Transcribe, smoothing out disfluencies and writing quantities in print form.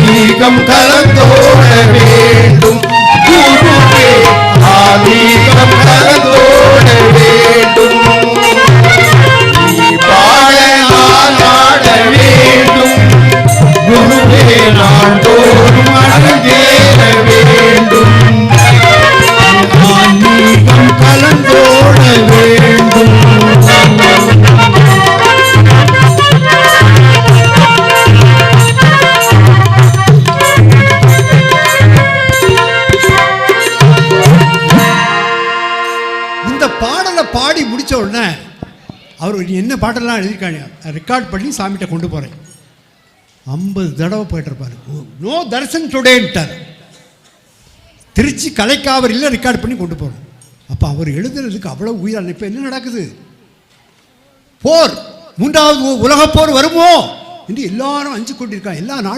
ஆன்மீகம் கலந்தோட வேண்டும் குருவே, ஆன்மீகம் கலந்தோட வேண்டும். நீ பாட நான் ஆட வேண்டும் குருவே, நாள்தோறும் அழகேற வேண்டும். ஆன்மீகம் கலந்தோட வேண்டும். இந்த பாடலை பாடி முடிச்ச உடனே அவர் என்ன பாட்டெல்லாம் எழுதியிருக்காங்க ரெக்கார்ட் பண்ணி சாமிகிட்ட கொண்டு போகிறேன். 50 தடவை போயிட்டுருப்பாரு. நோ தர்சன் டுடேன்ட்டார். திருச்சி கலைக்காவரில் ரெக்கார்ட் பண்ணி கொண்டு போகிறோம். அப்போ அவர் எழுதுறதுக்கு அவ்வளோ உயிரான. இப்போ என்ன நடக்குது? போர், 3வது உலகப்போர் வருமோ என்று எல்லாரும் அஞ்சு கொண்டிருக்காங்க. எல்லா நாடும்